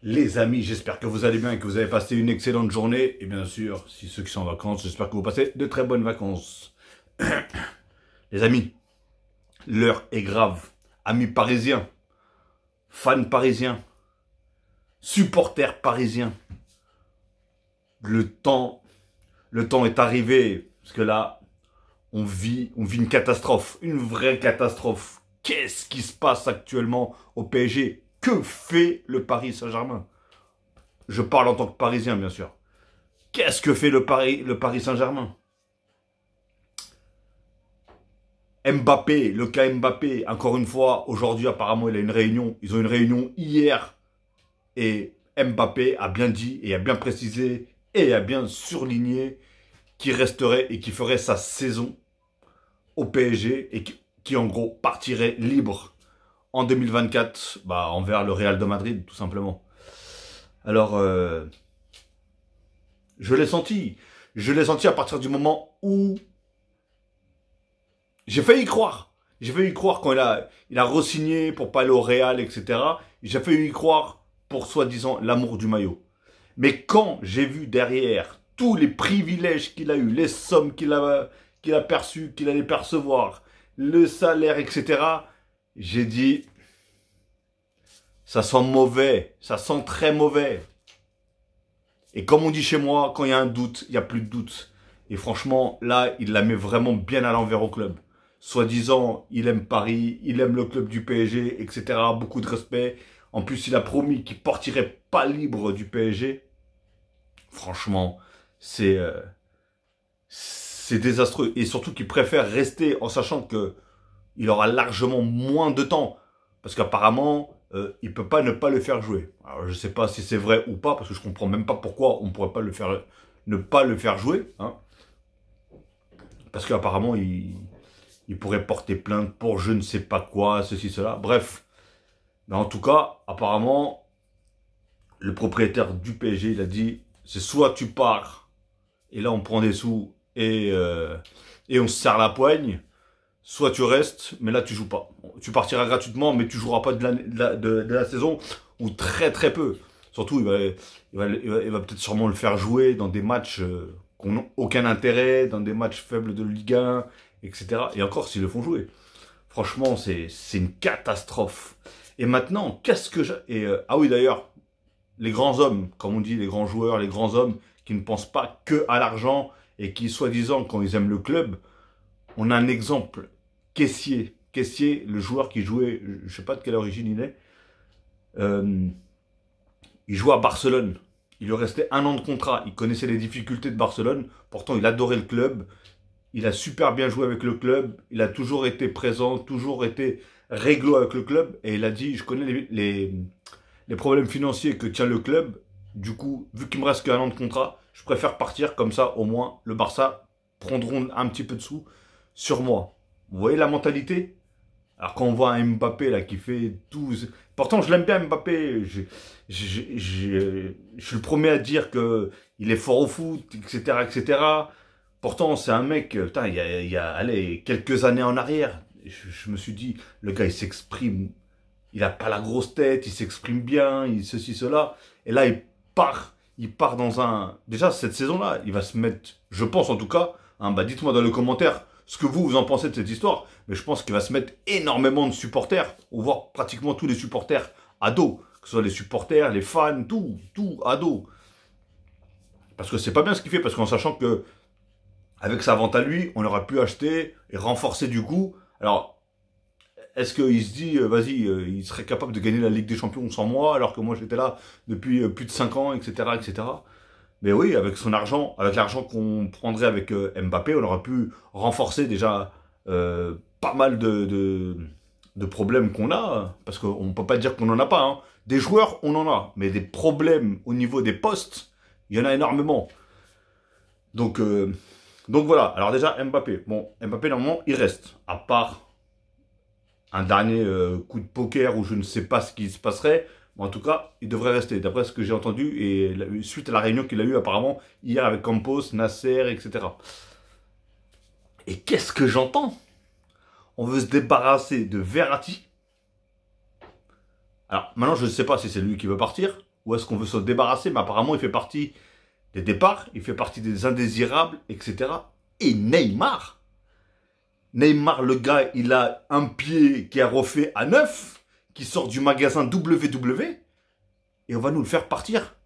Les amis, j'espère que vous allez bien et que vous avez passé une excellente journée. Et bien sûr, si ceux qui sont en vacances, j'espère que vous passez de très bonnes vacances. Les amis, l'heure est grave. Amis parisiens, fans parisiens, supporters parisiens. Le temps est arrivé. Parce que là, on vit une catastrophe. Une vraie catastrophe. Qu'est-ce qui se passe actuellement au PSG? Que fait le Paris Saint-Germain? Je parle en tant que Parisien, bien sûr. Qu'est-ce que fait le Paris Saint-Germain? Mbappé, le cas Mbappé, encore une fois, aujourd'hui, apparemment, il a une réunion. Ils ont une réunion hier. Et Mbappé a bien dit et a bien précisé et a bien surligné qu'il resterait et qu'il ferait sa saison au PSG et qui en gros, partirait libre en 2024 envers le Real de Madrid, tout simplement. Alors, je l'ai senti. Je l'ai senti à partir du moment où j'ai failli y croire. J'ai failli y croire quand il a re-signé pour pas aller au Real, etc. J'ai failli y croire pour soi-disant l'amour du maillot. Mais quand j'ai vu derrière tous les privilèges qu'il a eu, les sommes qu'il a perçues, qu'il allait percevoir, le salaire, etc., j'ai dit, ça sent mauvais, ça sent très mauvais. Et comme on dit chez moi, quand il y a un doute, il n'y a plus de doute. Et franchement, là, il la met vraiment bien à l'envers au club. Soi-disant, il aime Paris, il aime le club du PSG, etc. Beaucoup de respect. En plus, il a promis qu'il partirait pas libre du PSG. Franchement, c'est désastreux. Et surtout qu'il préfère rester en sachant que il aura largement moins de temps. Parce qu'apparemment, il peut pas ne pas le faire jouer. Alors, je sais pas si c'est vrai ou pas, parce que je comprends même pas pourquoi on pourrait pas ne pas le faire jouer. Hein. Parce qu'apparemment, il pourrait porter plainte pour je ne sais pas quoi, ceci, cela. Bref. Mais en tout cas, apparemment, le propriétaire du PSG, il a dit, c'est soit tu pars, et là on prend des sous, et on se serre la poigne, soit tu restes, mais là tu joues pas. Tu partiras gratuitement, mais tu joueras pas de la saison, ou très très peu. Surtout, il va peut-être sûrement le faire jouer dans des matchs qui n'ont aucun intérêt, dans des matchs faibles de Ligue 1, etc. Et encore s'ils le font jouer. Franchement, c'est une catastrophe. Et maintenant, qu'est-ce que j'ai... ah oui, d'ailleurs, les grands hommes, comme on dit, les grands joueurs, les grands hommes, qui ne pensent pas que à l'argent et qui, soi-disant, quand ils aiment le club, on a un exemple. Kessié. Kessié, le joueur qui jouait, je ne sais pas de quelle origine il est, il jouait à Barcelone. Il lui restait 1 an de contrat. Il connaissait les difficultés de Barcelone. Pourtant, il adorait le club. Il a super bien joué avec le club. Il a toujours été présent, toujours été réglo avec le club. Et il a dit, je connais les problèmes financiers que tient le club. Du coup, vu qu'il me reste qu'1 an de contrat, je préfère partir. Comme ça, au moins, le Barça prendront un petit peu de sous sur moi. Vous voyez la mentalité? Alors quand on voit un Mbappé là qui fait 12... Pourtant, je l'aime bien Mbappé. Je suis le premier à dire que il est fort au foot, etc., etc. Pourtant, c'est un mec, putain, il y a allez, quelques années en arrière, je me suis dit, le gars, il s'exprime, il a pas la grosse tête, il s'exprime bien, il ceci, cela. Et là, il part dans un... Déjà, cette saison-là, il va se mettre, je pense en tout cas, hein, dites-moi dans les commentaires ce que vous en pensez de cette histoire, mais je pense qu'il va se mettre énormément de supporters, ou voire pratiquement tous les supporters à dos, que ce soit les supporters, les fans, tout à dos. Parce que c'est pas bien ce qu'il fait, parce qu'en sachant que avec sa vente à lui, on aurait pu acheter et renforcer du coup. Alors, est-ce qu'il se dit, vas-y, il serait capable de gagner la Ligue des Champions sans moi, alors que moi j'étais là depuis plus de 5 ans, etc., etc. Mais oui, avec son argent, avec l'argent qu'on prendrait avec Mbappé, on aurait pu renforcer déjà pas mal de problèmes qu'on a, parce qu'on ne peut pas dire qu'on n'en a pas. Hein. Des joueurs, on en a, mais des problèmes au niveau des postes, il y en a énormément. Donc voilà, alors déjà Mbappé, bon, Mbappé normalement il reste, à part un dernier coup de poker où je ne sais pas ce qui se passerait, mais en tout cas il devrait rester, d'après ce que j'ai entendu, et suite à la réunion qu'il a eue apparemment hier avec Campos, Nasser, etc. Et qu'est-ce que j'entends? On veut se débarrasser de Verratti. Alors maintenant je ne sais pas si c'est lui qui veut partir, ou est-ce qu'on veut se débarrasser? Mais apparemment, il fait partie des départs, il fait partie des indésirables, etc. Et Neymar, le gars, il a un pied qui a refait à neuf, qui sort du magasin WW, et on va nous le faire partir.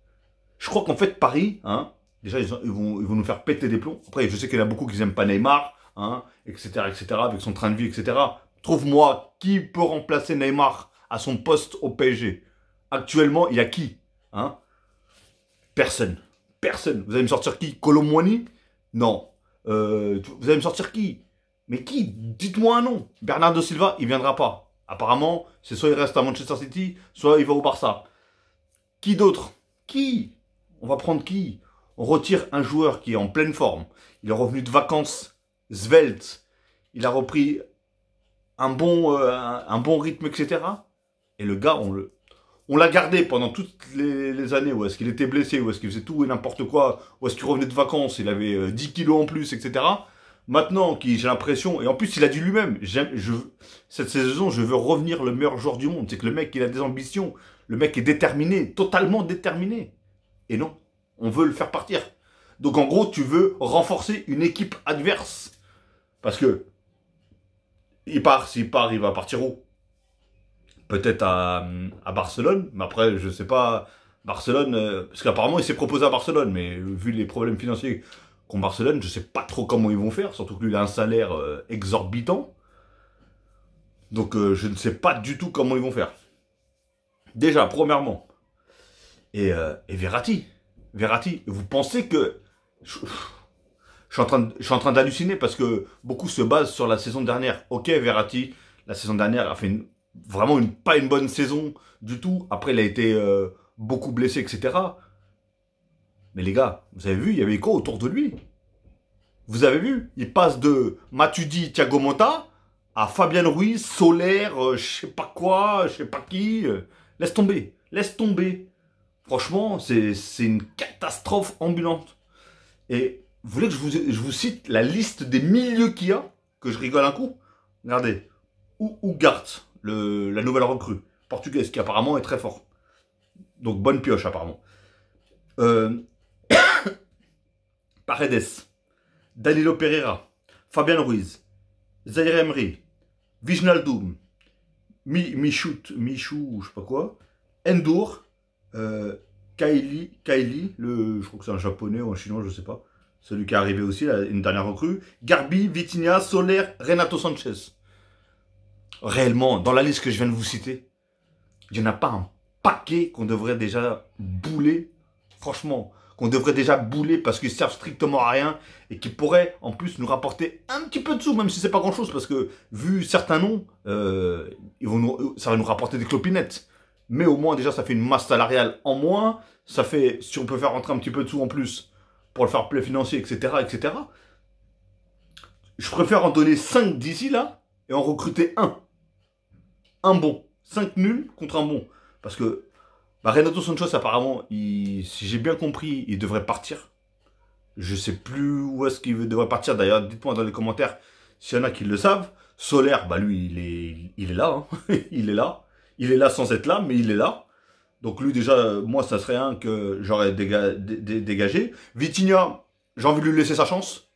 Je crois qu'en fait, Paris, hein, déjà, ils vont nous faire péter des plombs. Après, je sais qu'il y en a beaucoup qui n'aiment pas Neymar, hein, etc., avec son train de vie, etc. Trouve-moi qui peut remplacer Neymar à son poste au PSG. Actuellement, il y a qui, hein? Personne. Personne. Vous allez me sortir qui? Kolo Muani? Non. Vous allez me sortir qui? Mais qui? Dites-moi un nom. Bernardo Silva, il viendra pas. Apparemment, c'est soit il reste à Manchester City, soit il va au Barça. Qui d'autre? Qui? On va prendre qui? On retire un joueur qui est en pleine forme. Il est revenu de vacances svelte. Il a repris un bon rythme, etc. Et le gars, on l'a gardé pendant toutes les années où est-ce qu'il était blessé, où est-ce qu'il faisait tout et n'importe quoi, où est-ce qu'il revenait de vacances, il avait 10 kilos en plus, etc. Maintenant, j'ai l'impression, et en plus il a dit lui-même, cette saison, je veux revenir le meilleur joueur du monde. C'est que le mec, il a des ambitions, le mec est déterminé, totalement déterminé. Et non, on veut le faire partir. Donc en gros, tu veux renforcer une équipe adverse. Parce que, s'il part, il va partir où? Peut-être à Barcelone, mais après, je sais pas, Barcelone, parce qu'apparemment, il s'est proposé à Barcelone, mais vu les problèmes financiers qu'ont Barcelone, je sais pas trop comment ils vont faire, surtout que lui, il a un salaire exorbitant. Donc, je ne sais pas du tout comment ils vont faire. Déjà, premièrement, et Verratti, vous pensez que... Je suis en train d'halluciner parce que beaucoup se basent sur la saison dernière. Ok, Verratti, la saison dernière a fait vraiment pas une bonne saison du tout. Après, il a été beaucoup blessé, etc. Mais les gars, vous avez vu, il y avait quoi autour de lui? Vous avez vu? Il passe de Matuidi, Thiago Motta à Fabien Ruiz, Soler, je sais pas quoi, je sais pas qui. Laisse tomber, laisse tomber. Franchement, c'est une catastrophe ambulante. Et vous voulez que je vous cite la liste des milieux qu'il y a? Que je rigole un coup? Regardez. Ugart, la nouvelle recrue portugaise, qui apparemment est très fort. Donc bonne pioche apparemment. Paredes, Danilo Pereira, Fabien Ruiz, Zaire Emery, Wijnaldum, Michou, je sais pas quoi, Endur, Kaili, je crois que c'est un japonais ou un chinois, je sais pas. Celui qui est arrivé aussi, là, une dernière recrue. Garbi, Vitinha, Soler, Renato Sanchez. Réellement, dans la liste que je viens de vous citer, il n'y en a pas un paquet qu'on devrait déjà bouler. Franchement, qu'on devrait déjà bouler parce qu'ils servent strictement à rien et qui pourraient en plus nous rapporter un petit peu de sous, même si c'est pas grand chose, parce que vu certains noms, ça va nous rapporter des clopinettes. Mais au moins déjà ça fait une masse salariale en moins, ça fait, si on peut faire rentrer un petit peu de sous en plus pour le faire play financier, etc., etc. Je préfère en donner 5 d'ici là et en recruter un bon. 5 nuls contre un bon. Parce que Renato Sanchez, apparemment, si j'ai bien compris, il devrait partir. Je sais plus où est-ce qu'il devrait partir. D'ailleurs, dites-moi dans les commentaires s'il y en a qui le savent. Soler, bah lui, il est là. Hein. Il est là. Il est là sans être là, mais il est là. Donc lui, déjà, moi, ça serait un que j'aurais dégagé. Vitinha, j'ai envie de lui laisser sa chance.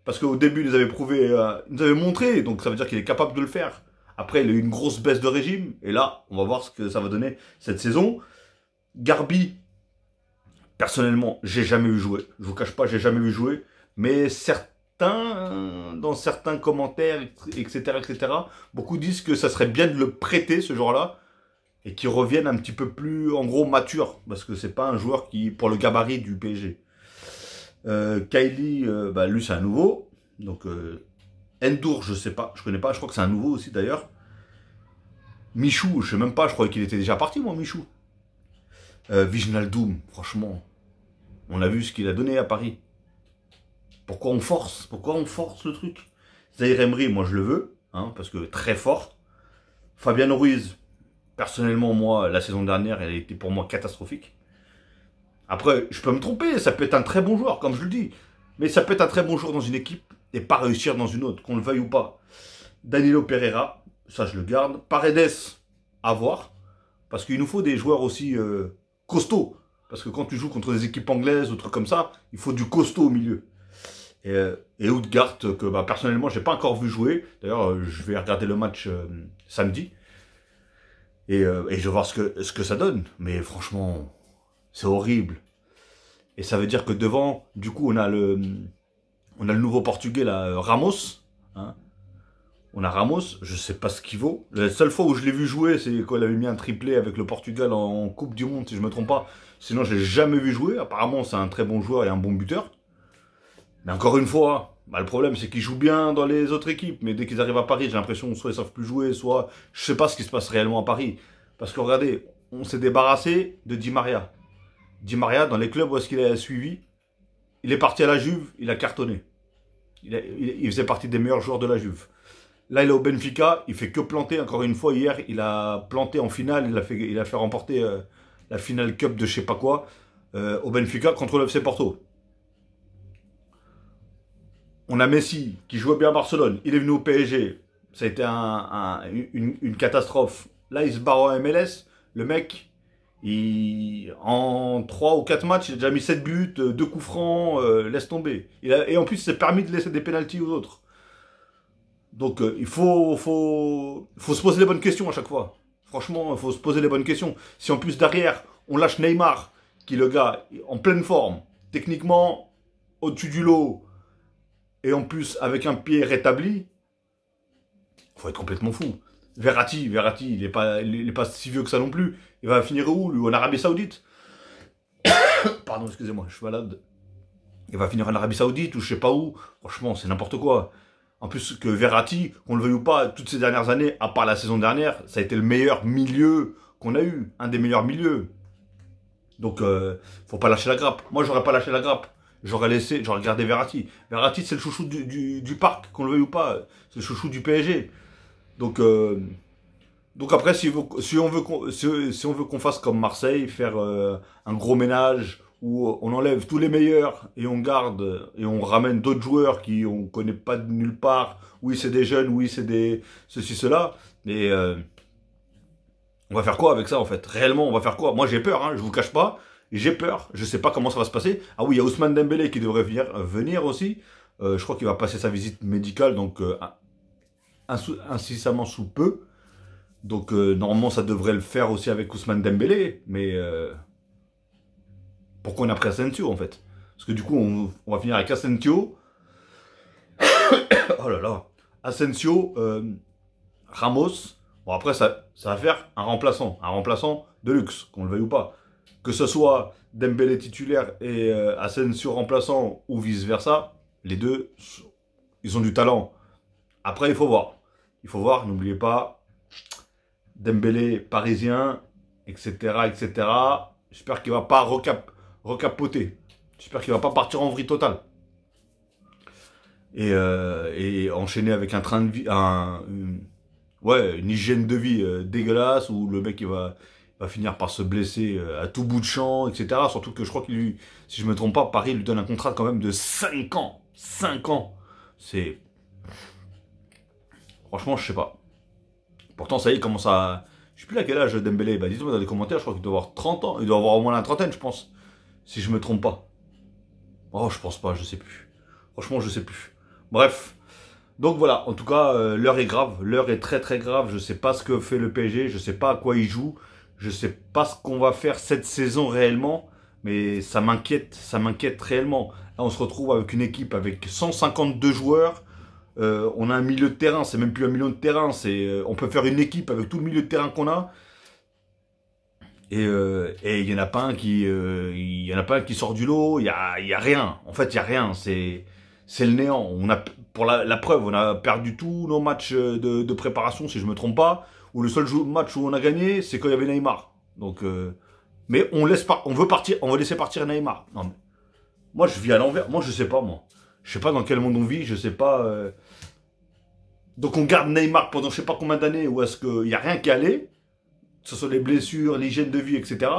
Parce qu'au début, il nous avait prouvé, il nous avait montré. Donc ça veut dire qu'il est capable de le faire. Après, il a eu une grosse baisse de régime. Et là, on va voir ce que ça va donner cette saison. Garbi, personnellement, j'ai jamais vu jouer. Je vous cache pas, j'ai jamais vu jouer. Mais dans certains commentaires, etc., beaucoup disent que ça serait bien de le prêter, ce joueur-là. Et qu'il revienne un petit peu plus, en gros, mature. Parce que c'est pas un joueur qui, pour le gabarit du PSG. Kylie, lui, c'est un nouveau. Donc, Endur, je sais pas, je connais pas. Je crois que c'est un nouveau aussi, d'ailleurs. Michou, je sais même pas, je croyais qu'il était déjà parti, moi, Michou. Wijnaldum, franchement, on a vu ce qu'il a donné à Paris. Pourquoi on force? Pourquoi on force le truc? Zaire Emery, moi je le veux, hein, parce que très fort. Fabien Ruiz, personnellement, moi, la saison dernière, elle a été pour moi catastrophique. Après, je peux me tromper, ça peut être un très bon joueur, comme je le dis. Mais ça peut être un très bon joueur dans une équipe et pas réussir dans une autre, qu'on le veuille ou pas. Danilo Pereira, ça je le garde. Paredes, à voir. Parce qu'il nous faut des joueurs aussi costaud. Parce que quand tu joues contre des équipes anglaises ou trucs comme ça, il faut du costaud au milieu. Et Odegaard, que bah, personnellement, j'ai pas encore vu jouer. D'ailleurs, je vais regarder le match samedi. Et je vais voir ce que ça donne. Mais franchement, c'est horrible. Et ça veut dire que devant, du coup, on a le nouveau Portugais, là, Ramos. Hein. On a Ramos, je sais pas ce qu'il vaut. La seule fois où je l'ai vu jouer, c'est quand il avait mis un triplé avec le Portugal en Coupe du Monde, si je me trompe pas. Sinon, je l'ai jamais vu jouer. Apparemment, c'est un très bon joueur et un bon buteur. Mais encore une fois, bah, le problème, c'est qu'ils jouent bien dans les autres équipes. Mais dès qu'ils arrivent à Paris, j'ai l'impression soit ils savent plus jouer, soit je sais pas ce qui se passe réellement à Paris. Parce que regardez, on s'est débarrassé de Di Maria. Di Maria, dans les clubs où est-ce qu'il a suivi, il est parti à la Juve, il a cartonné. Il faisait partie des meilleurs joueurs de la Juve. Là, il est au Benfica, il fait que planter. Encore une fois, hier, il a planté en finale, il a fait remporter la finale cup de je sais pas quoi au Benfica contre le FC Porto. On a Messi qui jouait bien à Barcelone, il est venu au PSG, ça a été une catastrophe. Là, il se barre en MLS, le mec, en 3 ou 4 matchs, il a déjà mis 7 buts, 2 coups francs, laisse tomber. Et en plus, il s'est permis de laisser des pénaltys aux autres. Donc il faut se poser les bonnes questions à chaque fois. Franchement, il faut se poser les bonnes questions. Si en plus derrière, on lâche Neymar, qui est le gars en pleine forme, techniquement au-dessus du lot, et en plus avec un pied rétabli, il faut être complètement fou. Verratti, il est pas si vieux que ça non plus. Il va finir où, lui? En Arabie Saoudite? Pardon, excusez-moi, je suis malade. Il va finir en Arabie Saoudite ou je sais pas où. Franchement, c'est n'importe quoi. En plus que Verratti, qu'on le veuille ou pas, toutes ces dernières années, à part la saison dernière, ça a été le meilleur milieu qu'on a eu. Un des meilleurs milieux. Donc, faut pas lâcher la grappe. Moi, j'aurais pas lâché la grappe. J'aurais gardé Verratti. Verratti, c'est le chouchou du parc, qu'on le veuille ou pas. C'est le chouchou du PSG. Donc après, si on veut qu'on fasse comme Marseille, faire un gros ménage, où on enlève tous les meilleurs et on garde et on ramène d'autres joueurs qui on connaît pas de nulle part. Oui, c'est des jeunes, oui, c'est des ceci, cela. Mais on va faire quoi avec ça en fait? Réellement, on va faire quoi? Moi, j'ai peur, hein, je vous cache pas. J'ai peur. Je sais pas comment ça va se passer. Ah oui, il y a Ousmane Dembélé qui devrait venir aussi. Je crois qu'il va passer sa visite médicale, donc incessamment sous peu. Donc normalement, ça devrait le faire aussi avec Ousmane Dembélé. Mais pourquoi on a pris Asensio en fait? Parce que du coup, on va finir avec Asensio. Oh là là. Asensio, Ramos. Bon, après, ça va faire un remplaçant de luxe, qu'on le veuille ou pas. Que ce soit Dembélé titulaire et Asensio remplaçant ou vice-versa, les deux, ils ont du talent. Après, il faut voir. Il faut voir, n'oubliez pas, Dembélé parisien, etc., etc. J'espère qu'il ne va pas recapoter. J'espère qu'il ne va pas partir en vrille totale. Et enchaîner avec un train de vie, une hygiène de vie dégueulasse où le mec il va finir par se blesser à tout bout de champ, etc. Surtout que je crois qu'il si je me trompe pas, Paris lui donne un contrat quand même de 5 ans. 5 ans. C'est... Franchement, je sais pas. Pourtant, ça y est, il commence à... Je sais plus à quel âge Dembélé. Bah, dites-moi dans les commentaires, je crois qu'il doit avoir 30 ans. Il doit avoir au moins la trentaine, je pense. Si je me trompe pas. Oh, je pense pas, je sais plus. Franchement, je sais plus. Bref. Donc voilà, en tout cas, l'heure est grave. L'heure est très très grave. Je sais pas ce que fait le PSG. Je sais pas à quoi il joue. Je sais pas ce qu'on va faire cette saison réellement. Mais ça m'inquiète réellement. Là, on se retrouve avec une équipe avec 152 joueurs. On a un milieu de terrain. C'est même plus un milieu de terrain. On peut faire une équipe avec tout le milieu de terrain qu'on a. Et il y en a pas un qui sort du lot. Il y a rien. En fait, il y a rien. C'est le néant. Pour la preuve, on a perdu tous nos matchs de préparation, si je me trompe pas. Ou le seul match où on a gagné, c'est quand il y avait Neymar. Donc, mais on veut laisser partir Neymar. Non, mais moi, je vis à l'envers. Moi, je sais pas, moi. Je sais pas dans quel monde on vit. Je sais pas. Donc, on garde Neymar pendant je sais pas combien d'années. Ou est-ce qu'il y a rien qui allait? Que ce soit les blessures, l'hygiène de vie, etc.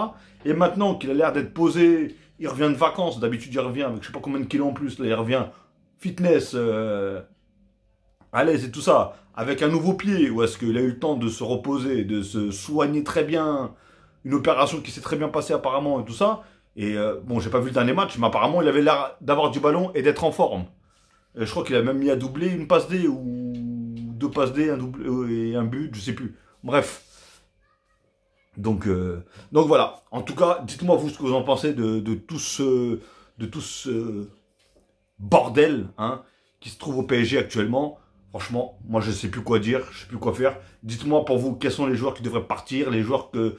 Et maintenant qu'il a l'air d'être posé, il revient de vacances. D'habitude, il revient avec je sais pas combien de kilos en plus. Là, il revient fitness, à l'aise et tout ça, avec un nouveau pied, ou est-ce qu'il a eu le temps de se reposer, de se soigner très bien, une opération qui s'est très bien passée apparemment et tout ça. Et bon, j'ai pas vu le dernier match, mais apparemment, il avait l'air d'avoir du ballon et d'être en forme. Et je crois qu'il a même mis à doubler une passe D ou deux passes D, un double et un but, je sais plus. Bref. Donc voilà. En tout cas, dites-moi vous ce que vous en pensez de tout ce bordel hein, qui se trouve au PSG actuellement. Franchement, moi je sais plus quoi dire, je sais plus quoi faire. Dites-moi pour vous quels sont les joueurs qui devraient partir, les joueurs que...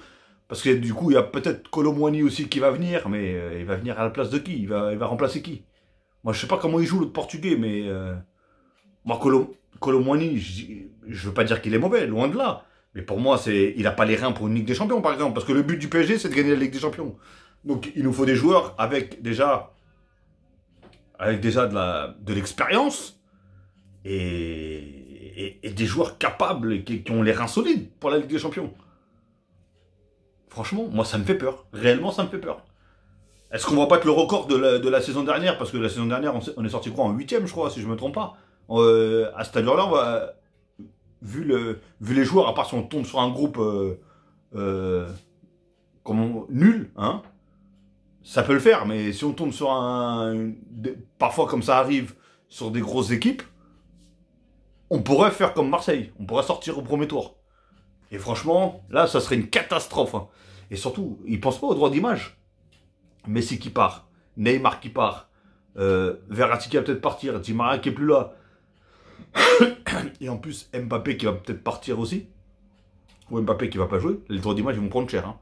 Parce que du coup, il y a peut-être Kolo Muani aussi qui va venir, mais il va venir à la place de qui il va remplacer qui? Moi je sais pas comment il joue l'autre portugais, mais... moi Kolo Muani, je veux pas dire qu'il est mauvais, loin de là. Mais pour moi, il a pas les reins pour une Ligue des Champions par exemple. Parce que le but du PSG, c'est de gagner la Ligue des Champions. Donc il nous faut des joueurs avec déjà de l'expérience et des joueurs capables et qui ont les reins solides pour la Ligue des Champions. Franchement, moi ça me fait peur. Réellement, ça me fait peur. Est-ce qu'on va battre le record de la saison dernière? Parce que la saison dernière, on est sorti quoi en 8ème, je crois, si je me trompe pas. À cette allure-là, on va, vu les joueurs, à part si on tombe sur un groupe nul, hein, ça peut le faire, mais si on tombe sur parfois comme ça arrive, sur des grosses équipes, on pourrait faire comme Marseille, on pourrait sortir au premier tour. Et franchement, là, ça serait une catastrophe. Hein. Et surtout, ils pensent pas au droit d'image. Messi qui part, Neymar qui part, Verratti qui va peut-être partir, Di Maria qui est plus là. Et en plus, Mbappé qui va peut-être partir aussi. Ou Mbappé qui va pas jouer. Les droits d'image, ils vont prendre cher. Hein.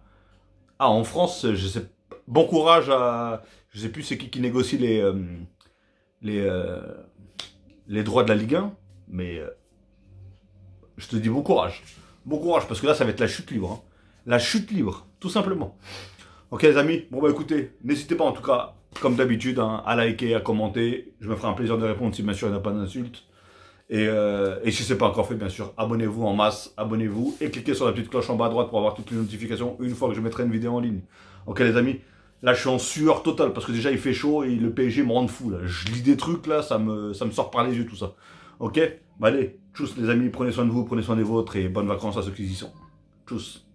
Ah, en France, je sais. Bon courage à. Je sais plus c'est qui négocie les, euh, les droits de la Ligue 1. Mais je te dis bon courage. Bon courage, parce que là, ça va être la chute libre. Hein. La chute libre, tout simplement. Ok, les amis. Bon, bah écoutez, n'hésitez pas en tout cas, comme d'habitude, hein, à liker, à commenter. Je me ferai un plaisir de répondre si bien sûr il n'y a pas d'insultes. Et si ce n'est pas encore fait, bien sûr, abonnez-vous en masse, abonnez-vous et cliquez sur la petite cloche en bas à droite pour avoir toutes les notifications une fois que je mettrai une vidéo en ligne. Ok les amis, là je suis en sueur totale parce que déjà il fait chaud et le PSG me rend fou là. Je lis des trucs là, ça me sort par les yeux tout ça. Ok, bah allez, tchuss les amis, prenez soin de vous, prenez soin des vôtres et bonnes vacances à ceux qui y sont. Tchuss.